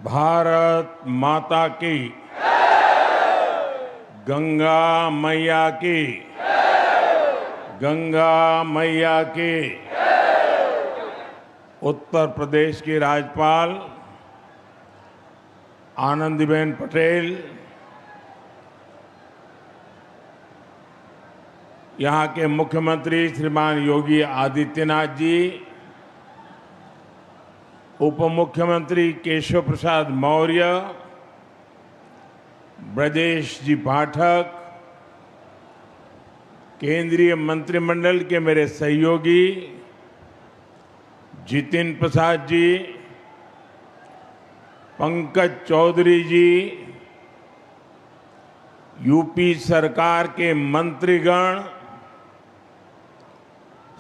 भारत माता की, गंगा मैया की, गंगा मैया की। उत्तर प्रदेश की राज्यपाल आनंदीबेन पटेल, यहाँ के मुख्यमंत्री श्रीमान योगी आदित्यनाथ जी, उप मुख्यमंत्री केशव प्रसाद मौर्य, ब्रजेश जी पाठक, केंद्रीय मंत्रिमंडल के मेरे सहयोगी जितिन प्रसाद जी, पंकज चौधरी जी, यूपी सरकार के मंत्रीगण,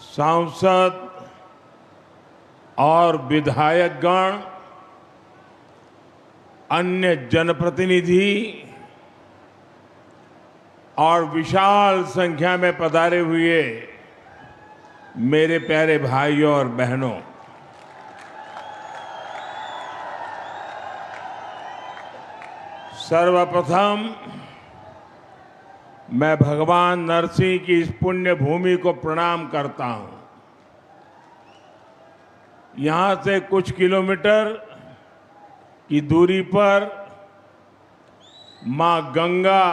सांसद और विधायकगण, अन्य जनप्रतिनिधि और विशाल संख्या में पधारे हुए मेरे प्यारे भाइयों और बहनों, सर्वप्रथम मैं भगवान नरसिंह की इस पुण्य भूमि को प्रणाम करता हूं। यहां से कुछ किलोमीटर की दूरी पर मां गंगा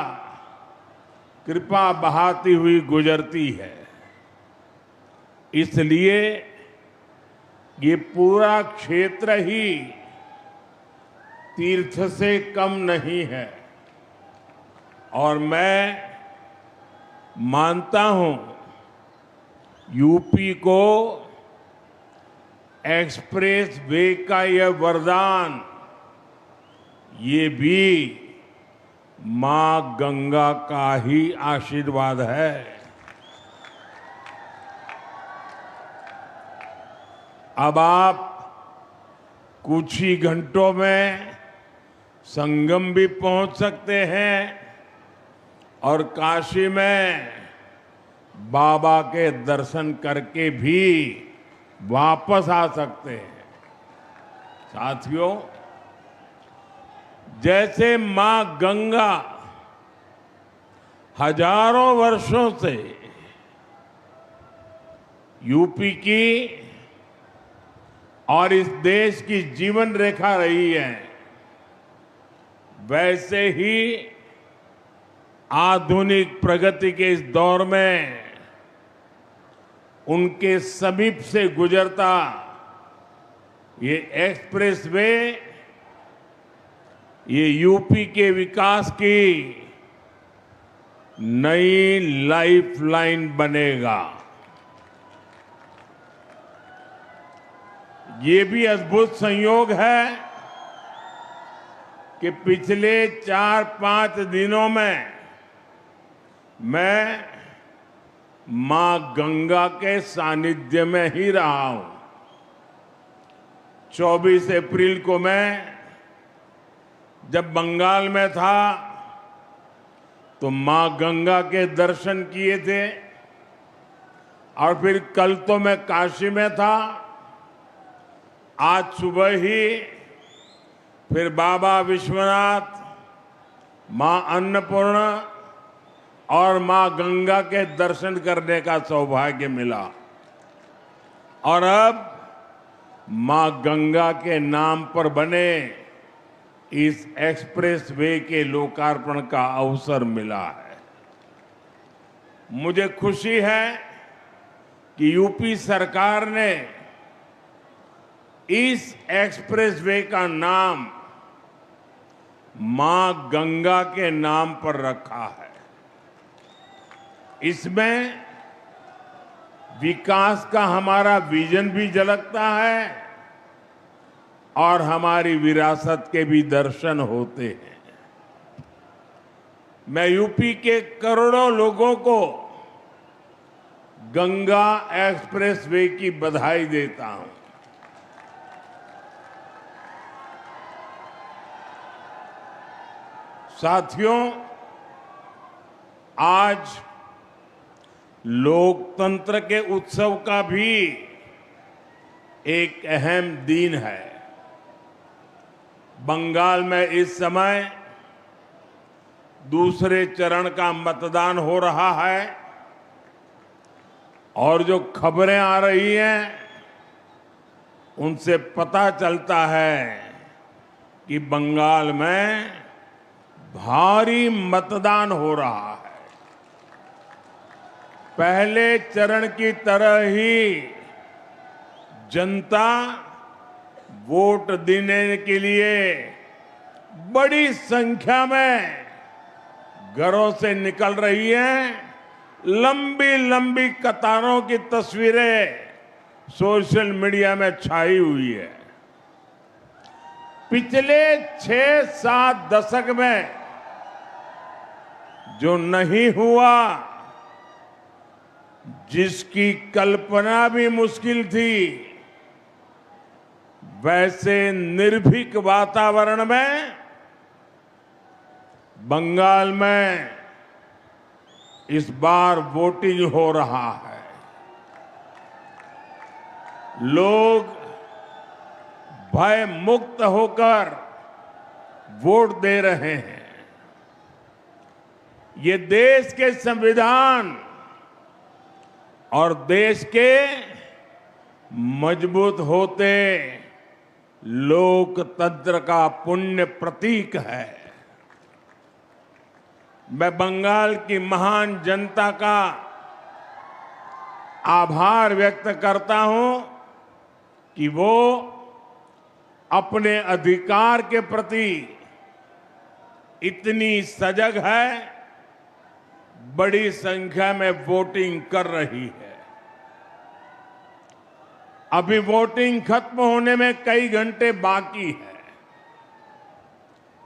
कृपा बहाती हुई गुजरती है, इसलिए ये पूरा क्षेत्र ही तीर्थ से कम नहीं है। और मैं मानता हूं यूपी को एक्सप्रेस वे का यह वरदान, ये भी मां गंगा का ही आशीर्वाद है। अब आप कुछ ही घंटों में संगम भी पहुंच सकते हैं और काशी में बाबा के दर्शन करके भी वापस आ सकते हैं। साथियों, जैसे मां गंगा हजारों वर्षों से यूपी की और इस देश की जीवन रेखा रही है, वैसे ही आधुनिक प्रगति के इस दौर में उनके समीप से गुजरता ये एक्सप्रेसवे, ये यूपी के विकास की नई लाइफलाइन बनेगा। ये भी अद्भुत संयोग है कि पिछले 4-5 दिनों में मैं मां गंगा के सानिध्य में ही रहा हूं। 24 अप्रैल को मैं जब बंगाल में था तो मां गंगा के दर्शन किए थे, और फिर कल तो मैं काशी में था। आज सुबह ही फिर बाबा विश्वनाथ, मां अन्नपूर्णा और मां गंगा के दर्शन करने का सौभाग्य मिला। और अब मां गंगा के नाम पर बने इस एक्सप्रेस वे के लोकार्पण का अवसर मिला है। मुझे खुशी है कि यूपी सरकार ने इस एक्सप्रेस वे का नाम मां गंगा के नाम पर रखा है। इसमें विकास का हमारा विजन भी झलकता है और हमारी विरासत के भी दर्शन होते हैं। मैं यूपी के करोड़ों लोगों को गंगा एक्सप्रेसवे की बधाई देता हूं। साथियों, आज लोकतंत्र के उत्सव का भी एक अहम दिन है। बंगाल में इस समय दूसरे चरण का मतदान हो रहा है और जो खबरें आ रही हैं उनसे पता चलता है कि बंगाल में भारी मतदान हो रहा है। पहले चरण की तरह ही जनता वोट देने के लिए बड़ी संख्या में घरों से निकल रही है। लंबी लंबी कतारों की तस्वीरें सोशल मीडिया में छाई हुई है। पिछले 6-7 दशक में जो नहीं हुआ, जिसकी कल्पना भी मुश्किल थी, वैसे निर्भीक वातावरण में बंगाल में इस बार वोटिंग हो रहा है। लोग भय मुक्त होकर वोट दे रहे हैं। ये देश के संविधान और देश के मजबूत होते लोकतंत्र का पुण्य प्रतीक है। मैं बंगाल की महान जनता का आभार व्यक्त करता हूं कि वो अपने अधिकार के प्रति इतनी सजग है, बड़ी संख्या में वोटिंग कर रही है। अभी वोटिंग खत्म होने में कई घंटे बाकी है।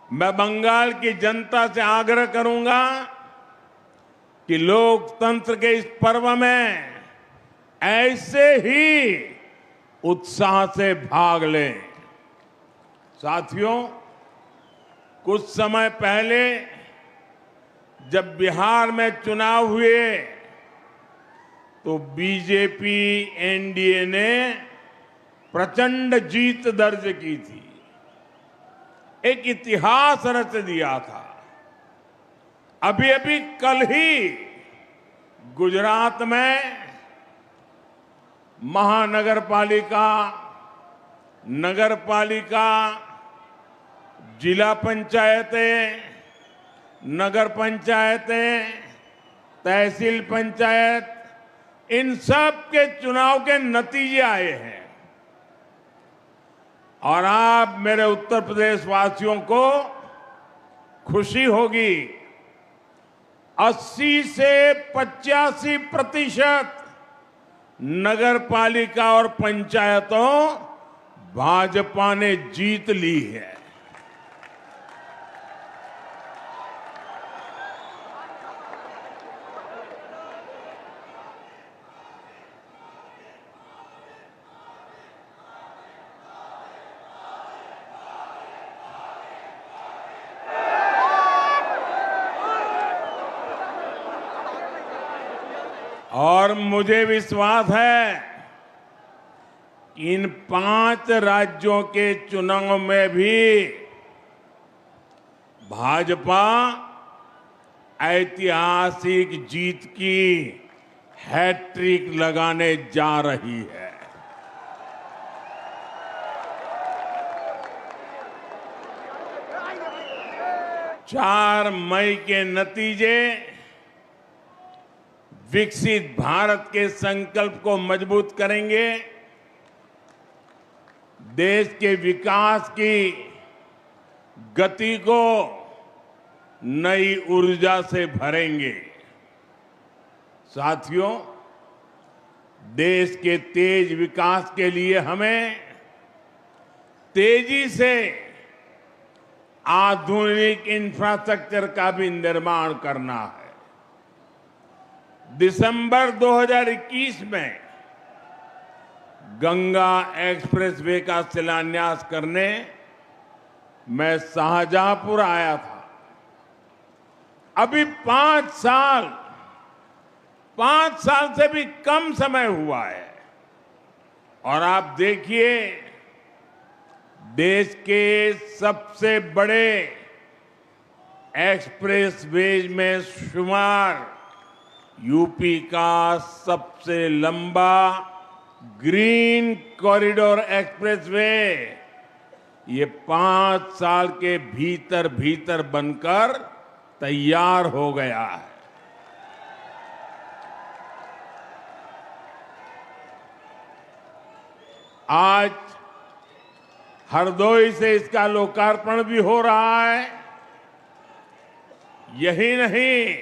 मैं बंगाल की जनता से आग्रह करूंगा कि लोकतंत्र के इस पर्व में ऐसे ही उत्साह से भाग लें। साथियों, कुछ समय पहले जब बिहार में चुनाव हुए तो बीजेपी एनडीए ने प्रचंड जीत दर्ज की थी, एक इतिहास रच दिया था। अभी अभी कल ही गुजरात में महानगर पालिका, नगर पालिका, जिला पंचायतें, नगर पंचायतें, तहसील पंचायत, इन सब के चुनाव के नतीजे आए हैं। और आप मेरे उत्तर प्रदेश वासियों को खुशी होगी, 80 से 85% नगर पालिका और पंचायतों भाजपा ने जीत ली है। और मुझे विश्वास है कि इन 5 राज्यों के चुनाव में भी भाजपा ऐतिहासिक जीत की हैट्रिक लगाने जा रही है। चार मई के नतीजे विकसित भारत के संकल्प को मजबूत करेंगे, देश के विकास की गति को नई ऊर्जा से भरेंगे। साथियों, देश के तेज विकास के लिए हमें तेजी से आधुनिक इंफ्रास्ट्रक्चर का भी निर्माण करना है। दिसंबर 2021 में गंगा एक्सप्रेसवे का शिलान्यास करने मैं शाहजहांपुर आया था। अभी 5 साल से भी कम समय हुआ है और आप देखिए देश के सबसे बड़े एक्सप्रेसवेज में शुमार यूपी का सबसे लंबा ग्रीन कॉरिडोर एक्सप्रेसवे ये 5 साल के भीतर भीतर बनकर तैयार हो गया है। आज हरदोई से इसका लोकार्पण भी हो रहा है। यही नहीं,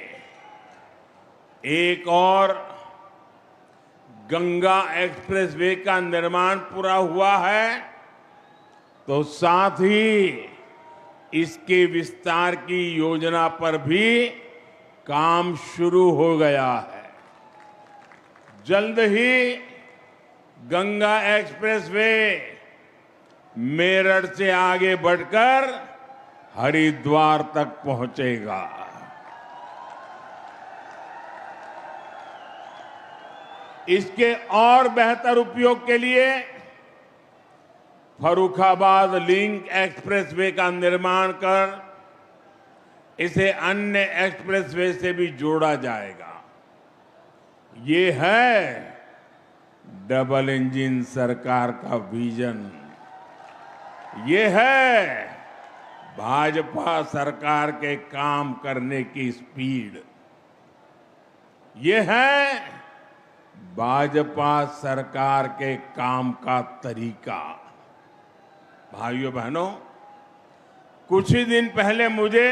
एक और गंगा एक्सप्रेसवे का निर्माण पूरा हुआ है, तो साथ ही इसके विस्तार की योजना पर भी काम शुरू हो गया है। जल्द ही गंगा एक्सप्रेसवे मेरठ से आगे बढ़कर हरिद्वार तक पहुंचेगा। इसके और बेहतर उपयोग के लिए फर्रुखाबाद लिंक एक्सप्रेसवे का निर्माण कर इसे अन्य एक्सप्रेसवे से भी जोड़ा जाएगा। ये है डबल इंजन सरकार का विजन। ये है भाजपा सरकार के काम करने की स्पीड। ये है भाजपा सरकार के काम का तरीका। भाइयों बहनों, कुछ ही दिन पहले मुझे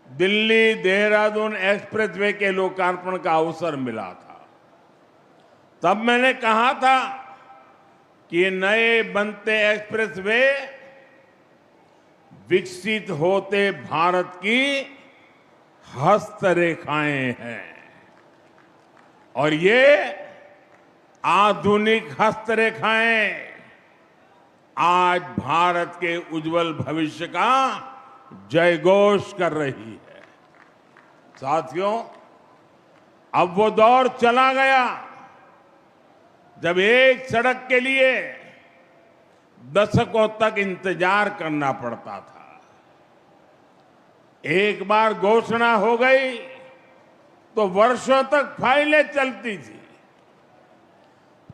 दिल्ली देहरादून एक्सप्रेसवे के लोकार्पण का अवसर मिला था। तब मैंने कहा था कि ये नए बनते एक्सप्रेसवे विकसित होते भारत की हस्तरेखाएं हैं और ये आधुनिक हस्तरेखाएं आज भारत के उज्जवल भविष्य का जयघोष कर रही है। साथियों, अब वो दौर चला गया जब एक सड़क के लिए दशकों तक इंतजार करना पड़ता था। एक बार घोषणा हो गई तो वर्षों तक फाइलें चलती थी।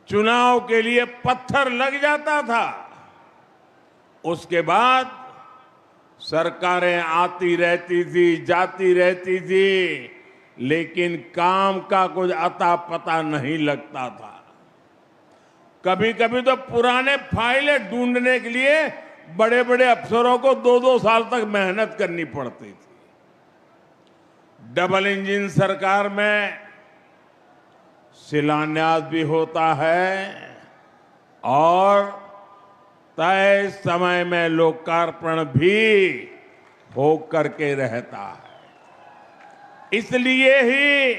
चुनाव के लिए पत्थर लग जाता था। उसके बाद सरकारें आती रहती थी, जाती रहती थी, लेकिन काम का कुछ अता पता नहीं लगता था। कभी कभी तो पुराने फाइलें ढूंढने के लिए बड़े बड़े अफसरों को 2-2 साल तक मेहनत करनी पड़ती थी। डबल इंजन सरकार में शिलान्यास भी होता है और तय समय में लोकार्पण भी होकर के रहता है। इसलिए ही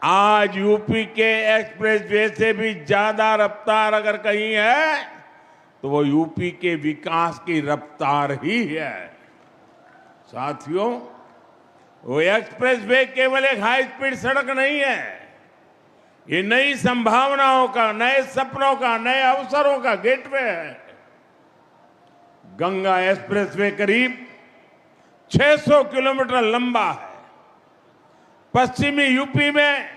आज यूपी के एक्सप्रेसवे से भी ज्यादा रफ्तार अगर कहीं है तो वो यूपी के विकास की रफ्तार ही है। साथियों, वो एक्सप्रेसवे केवल एक हाई स्पीड सड़क नहीं है। ये नई संभावनाओं का, नए सपनों का, नए अवसरों का गेटवे है। गंगा एक्सप्रेसवे करीब 600 किलोमीटर लंबा है। पश्चिमी यूपी में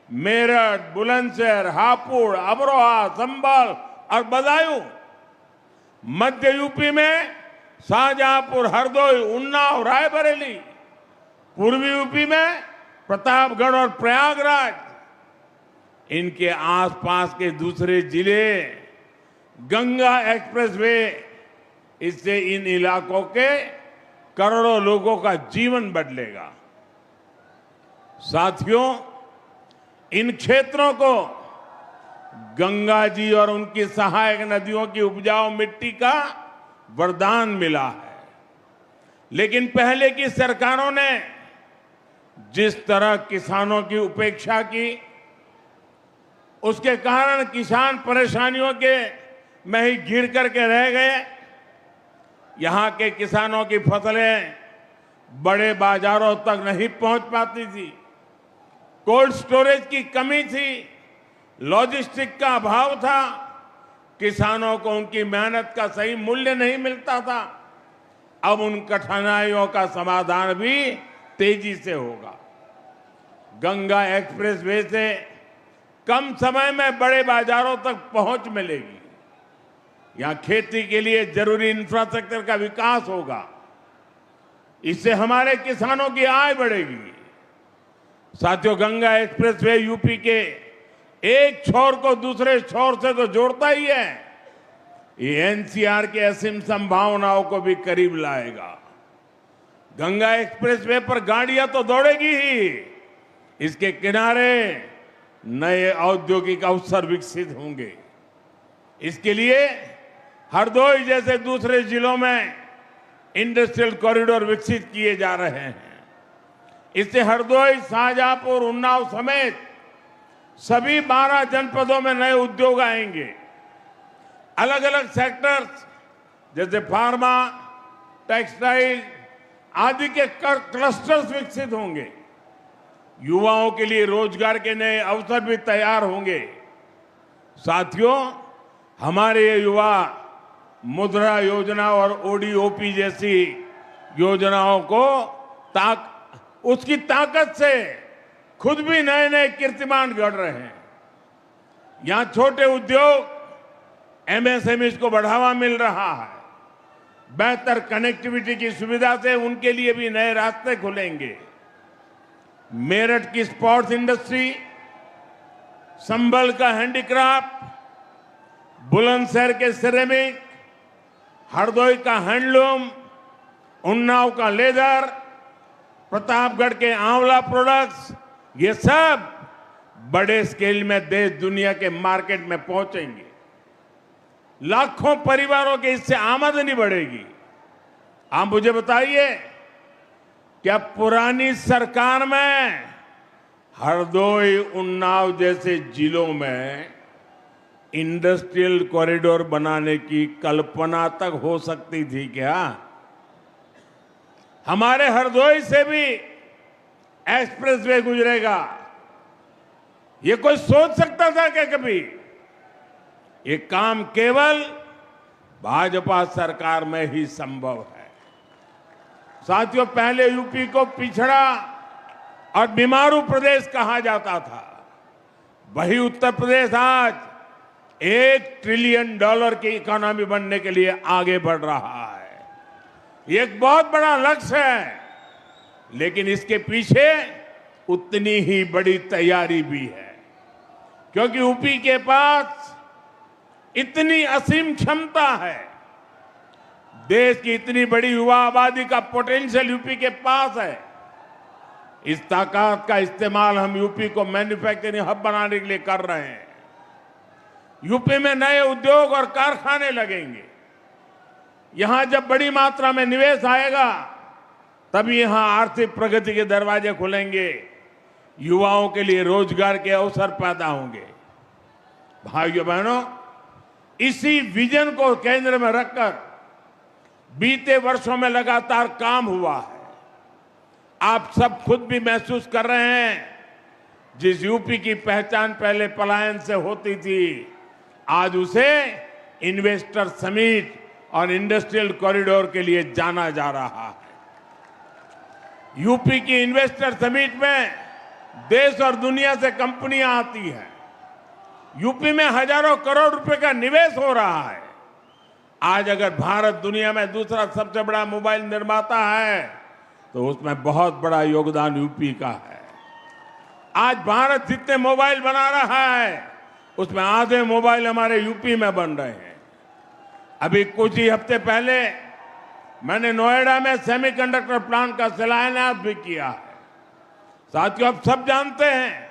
मेरठ, बुलंदशहर, हापुड़, अमरोहा, संभल और बदायूं, मध्य यूपी में शाहजहांपुर, हरदोई, उन्नाव, रायबरेली, पूर्वी यूपी में प्रतापगढ़ और प्रयागराज, इनके आसपास के दूसरे जिले गंगा एक्सप्रेसवे, इससे इन इलाकों के करोड़ों लोगों का जीवन बदलेगा। साथियों, इन क्षेत्रों को गंगा जी और उनकी सहायक नदियों की उपजाऊ मिट्टी का वरदान मिला है। लेकिन पहले की सरकारों ने जिस तरह किसानों की उपेक्षा की, उसके कारण किसान परेशानियों के में ही घिर करके रह गए। यहां के किसानों की फसलें बड़े बाजारों तक नहीं पहुंच पाती थी। कोल्ड स्टोरेज की कमी थी, लॉजिस्टिक का अभाव था, किसानों को उनकी मेहनत का सही मूल्य नहीं मिलता था। अब उन कठिनाइयों का समाधान भी तेजी से होगा। गंगा एक्सप्रेसवे से कम समय में बड़े बाजारों तक पहुंच मिलेगी। यहां खेती के लिए जरूरी इंफ्रास्ट्रक्चर का विकास होगा। इससे हमारे किसानों की आय बढ़ेगी। साथियों, गंगा एक्सप्रेसवे यूपी के एक छोर को दूसरे छोर से तो जोड़ता ही है, ये एनसीआर की असीम संभावनाओं को भी करीब लाएगा। गंगा एक्सप्रेसवे पर गाड़ियां तो दौड़ेगी ही, इसके किनारे नए औद्योगिक अवसर विकसित होंगे। इसके लिए हरदोई जैसे दूसरे जिलों में इंडस्ट्रियल कॉरिडोर विकसित किए जा रहे हैं। इससे हरदोई, शाहजहांपुर, उन्नाव समेत सभी 12 जनपदों में नए उद्योग आएंगे। अलग अलग सेक्टर्स जैसे फार्मा, टेक्सटाइल आदि के क्लस्टर्स विकसित होंगे। युवाओं के लिए रोजगार के नए अवसर भी तैयार होंगे। साथियों, हमारे ये युवा मुद्रा योजना और ओडीओपी जैसी योजनाओं को उसकी ताकत से खुद भी नए नए कीर्तिमान गढ़ रहे हैं। यहां छोटे उद्योग, एमएसएमई को बढ़ावा मिल रहा है। बेहतर कनेक्टिविटी की सुविधा से उनके लिए भी नए रास्ते खुलेंगे। मेरठ की स्पोर्ट्स इंडस्ट्री, संभल का हैंडीक्राफ्ट, बुलंदशहर के सिरेमिक, हरदोई का हैंडलूम, उन्नाव का लेदर, प्रतापगढ़ के आंवला प्रोडक्ट्स, ये सब बड़े स्केल में देश दुनिया के मार्केट में पहुंचेंगे। लाखों परिवारों के इससे आमदनी बढ़ेगी। आप मुझे बताइए, क्या पुरानी सरकार में हरदोई, उन्नाव जैसे जिलों में इंडस्ट्रियल कॉरिडोर बनाने की कल्पना तक हो सकती थी क्या? हमारे हरदोई से भी एक्सप्रेसवे गुजरेगा। ये कोई सोच सकता था क्या कभी? ये काम केवल भाजपा सरकार में ही संभव है। साथियों, पहले यूपी को पिछड़ा और बीमारू प्रदेश कहा जाता था। वही उत्तर प्रदेश आज $1 ट्रिलियन की इकोनॉमी बनने के लिए आगे बढ़ रहा है। ये एक बहुत बड़ा लक्ष्य है, लेकिन इसके पीछे उतनी ही बड़ी तैयारी भी है, क्योंकि यूपी के पास इतनी असीम क्षमता है। देश की इतनी बड़ी युवा आबादी का पोटेंशियल यूपी के पास है। इस ताकत का इस्तेमाल हम यूपी को मैन्युफैक्चरिंग हब बनाने के लिए कर रहे हैं। यूपी में नए उद्योग और कारखाने लगेंगे। यहां जब बड़ी मात्रा में निवेश आएगा, तभी यहां आर्थिक प्रगति के दरवाजे खुलेंगे, युवाओं के लिए रोजगार के अवसर पैदा होंगे। भाइयों बहनों, इसी विजन को केंद्र में रखकर बीते वर्षों में लगातार काम हुआ है। आप सब खुद भी महसूस कर रहे हैं, जिस यूपी की पहचान पहले पलायन से होती थी, आज उसे इन्वेस्टर समिट और इंडस्ट्रियल कॉरिडोर के लिए जाना जा रहा है। यूपी की इन्वेस्टर समिट में देश और दुनिया से कंपनियां आती हैं। यूपी में हजारों करोड़ रुपए का निवेश हो रहा है। आज अगर भारत दुनिया में दूसरा सबसे बड़ा मोबाइल निर्माता है, तो उसमें बहुत बड़ा योगदान यूपी का है। आज भारत जितने मोबाइल बना रहा है, उसमें आधे मोबाइल हमारे यूपी में बन रहे हैं। अभी कुछ ही हफ्ते पहले मैंने नोएडा में सेमीकंडक्टर प्लांट का शिलान्यास भी किया है। साथियों, आप सब जानते हैं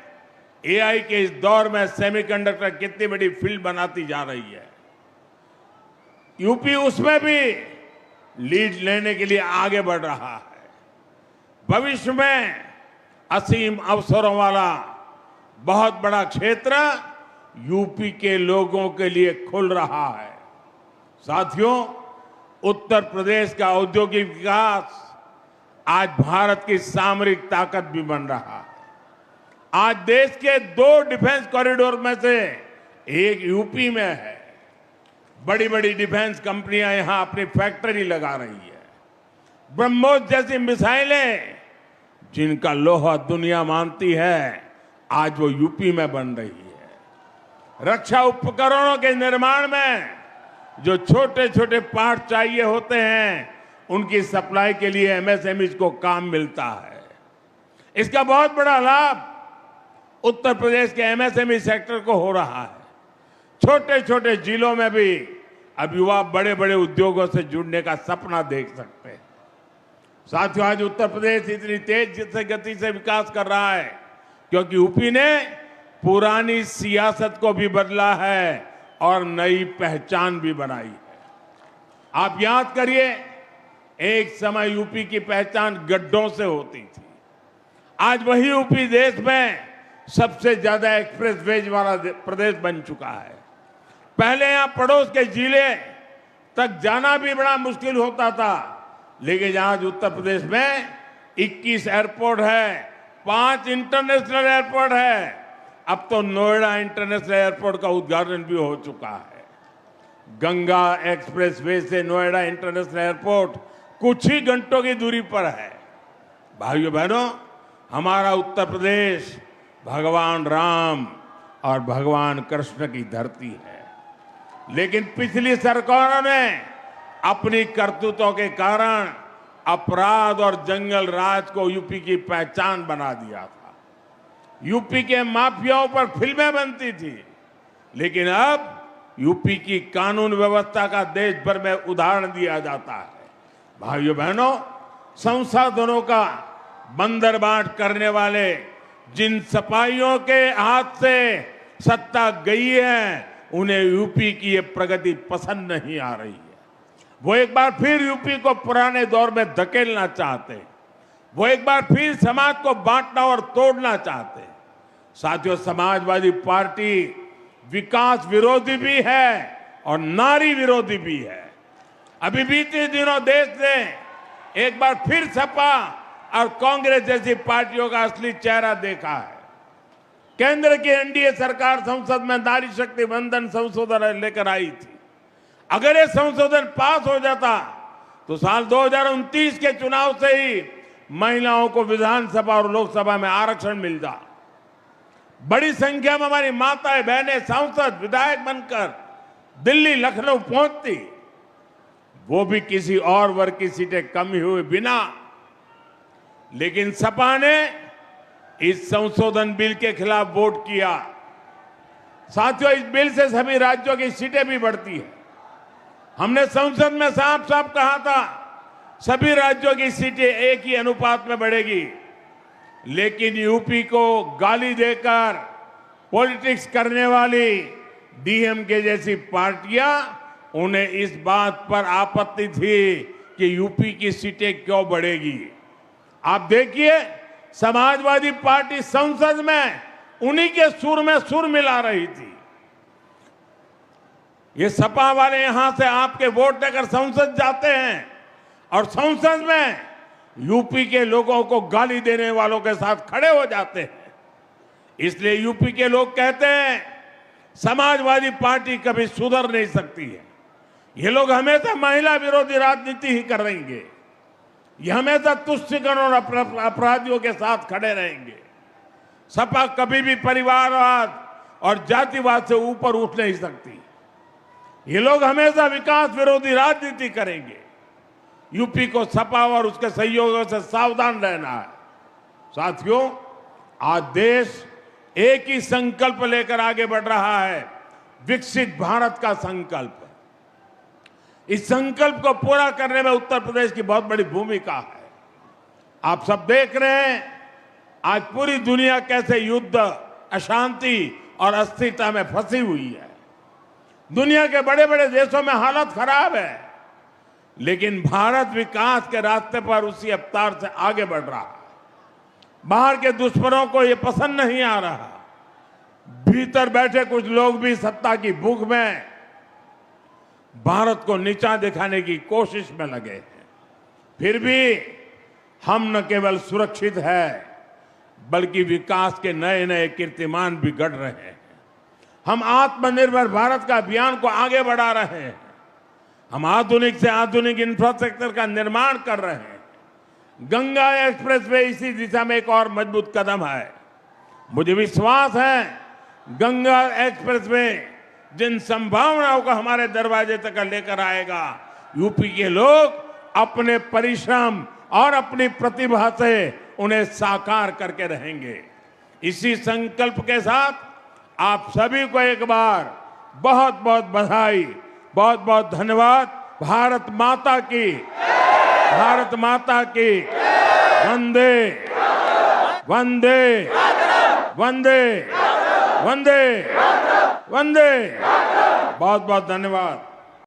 एआई के इस दौर में सेमीकंडक्टर कितनी बड़ी फील्ड बनाती जा रही है। यूपी उसमें भी लीड लेने के लिए आगे बढ़ रहा है। भविष्य में असीम अवसरों वाला बहुत बड़ा क्षेत्र यूपी के लोगों के लिए खुल रहा है। साथियों, उत्तर प्रदेश का औद्योगिक विकास आज भारत की सामरिक ताकत भी बन रहा है। आज देश के 2 डिफेंस कॉरिडोर में से एक यूपी में है। बड़ी बड़ी डिफेंस कंपनियां यहां अपनी फैक्ट्री लगा रही है। ब्रह्मोस जैसी मिसाइलें जिनका लोहा दुनिया मानती है, आज वो यूपी में बन रही है। रक्षा उपकरणों के निर्माण में जो छोटे छोटे पार्ट चाहिए होते हैं, उनकी सप्लाई के लिए एमएसएमई को काम मिलता है। इसका बहुत बड़ा लाभ उत्तर प्रदेश के एमएसएमई सेक्टर को हो रहा है। छोटे छोटे जिलों में भी अब युवा बड़े बड़े उद्योगों से जुड़ने का सपना देख सकते हैं। साथियों, आज उत्तर प्रदेश इतनी तेज गति से विकास कर रहा है क्योंकि यूपी ने पुरानी सियासत को भी बदला है और नई पहचान भी बनाई है। आप याद करिए, एक समय यूपी की पहचान गड्ढों से होती थी। आज वही यूपी देश में सबसे ज्यादा एक्सप्रेस वेज वाला प्रदेश बन चुका है। पहले यहां पड़ोस के जिले तक जाना भी बड़ा मुश्किल होता था, लेकिन आज उत्तर प्रदेश में 21 एयरपोर्ट है, 5 इंटरनेशनल एयरपोर्ट है। अब तो नोएडा इंटरनेशनल एयरपोर्ट का उद्घाटन भी हो चुका है। गंगा एक्सप्रेसवे से नोएडा इंटरनेशनल एयरपोर्ट कुछ ही घंटों की दूरी पर है। भाइयों बहनों, हमारा उत्तर प्रदेश भगवान राम और भगवान कृष्ण की धरती है, लेकिन पिछली सरकारों ने अपनी करतूतों के कारण अपराध और जंगल राज को यूपी की पहचान बना दिया था। यूपी के माफियाओं पर फिल्में बनती थी, लेकिन अब यूपी की कानून व्यवस्था का देश भर में उदाहरण दिया जाता है। भाइयों बहनों, संसाधनों का बंदरबाट करने वाले जिन सपाहियों के हाथ से सत्ता गई है, उन्हें यूपी की ये प्रगति पसंद नहीं आ रही है। वो एक बार फिर यूपी को पुराने दौर में धकेलना चाहते हैं। वो एक बार फिर समाज को बांटना और तोड़ना चाहते हैं। साथियों, समाजवादी पार्टी विकास विरोधी भी है और नारी विरोधी भी है। अभी बीते दिनों देश ने एक बार फिर सपा और कांग्रेस जैसी पार्टियों का असली चेहरा देखा है। केंद्र की एनडीए सरकार संसद में नारी शक्ति वंदन संशोधन लेकर आई थी। अगर ये संशोधन पास हो जाता तो साल 2029 के चुनाव से ही महिलाओं को विधानसभा और लोकसभा में आरक्षण मिलता। बड़ी संख्या में हमारी माताएं बहनें सांसद विधायक बनकर दिल्ली लखनऊ पहुंचती, वो भी किसी और वर्ग की सीटें कम हुए बिना। लेकिन सपा ने इस संशोधन बिल के खिलाफ वोट किया। साथियों, इस बिल से सभी राज्यों की सीटें भी बढ़ती है। हमने संसद में साफ साफ कहा था सभी राज्यों की सीटें एक ही अनुपात में बढ़ेगी, लेकिन यूपी को गाली देकर पॉलिटिक्स करने वाली डीएमके जैसी पार्टियां, उन्हें इस बात पर आपत्ति थी कि यूपी की सीटें क्यों बढ़ेगी। आप देखिए, समाजवादी पार्टी संसद में उन्हीं के सुर में सुर मिला रही थी। ये सपा वाले यहां से आपके वोट लेकर संसद जाते हैं और संसद में यूपी के लोगों को गाली देने वालों के साथ खड़े हो जाते हैं। इसलिए यूपी के लोग कहते हैं समाजवादी पार्टी कभी सुधर नहीं सकती है। ये लोग हमेशा महिला विरोधी राजनीति ही करेंगे। ये हमेशा तुष्टिकरण और अपराधियों के साथ खड़े रहेंगे। सपा कभी भी परिवारवाद और जातिवाद से ऊपर उठ नहीं सकती। ये लोग हमेशा विकास विरोधी राजनीति करेंगे। यूपी को सपा और उसके सहयोगियों से सावधान रहना है। साथियों, आज देश एक ही संकल्प लेकर आगे बढ़ रहा है, विकसित भारत का संकल्प। इस संकल्प को पूरा करने में उत्तर प्रदेश की बहुत बड़ी भूमिका है। आप सब देख रहे हैं आज पूरी दुनिया कैसे युद्ध, अशांति और अस्थिरता में फंसी हुई है। दुनिया के बड़े बड़े देशों में हालत खराब है, लेकिन भारत विकास के रास्ते पर उसी रफ्तार से आगे बढ़ रहा है। बाहर के दुश्मनों को ये पसंद नहीं आ रहा। भीतर बैठे कुछ लोग भी सत्ता की भूख में भारत को नीचा दिखाने की कोशिश में लगे हैं। फिर भी हम न केवल सुरक्षित है, बल्कि विकास के नए नए कीर्तिमान भी गढ़ रहे हैं। हम आत्मनिर्भर भारत का अभियान को आगे बढ़ा रहे हैं। हम आधुनिक से आधुनिक इंफ्रास्ट्रक्चर का निर्माण कर रहे हैं। गंगा एक्सप्रेसवे इसी दिशा में एक और मजबूत कदम है। मुझे विश्वास है गंगा एक्सप्रेसवे जिन संभावनाओं को हमारे दरवाजे तक लेकर आएगा, यूपी के लोग अपने परिश्रम और अपनी प्रतिभा से उन्हें साकार करके रहेंगे। इसी संकल्प के साथ आप सभी को एक बार बहुत बहुत बधाई, बहुत बहुत धन्यवाद। भारत माता की, भारत माता की। वंदे वंदे वंदे वंदे वंदे। बहुत बहुत धन्यवाद।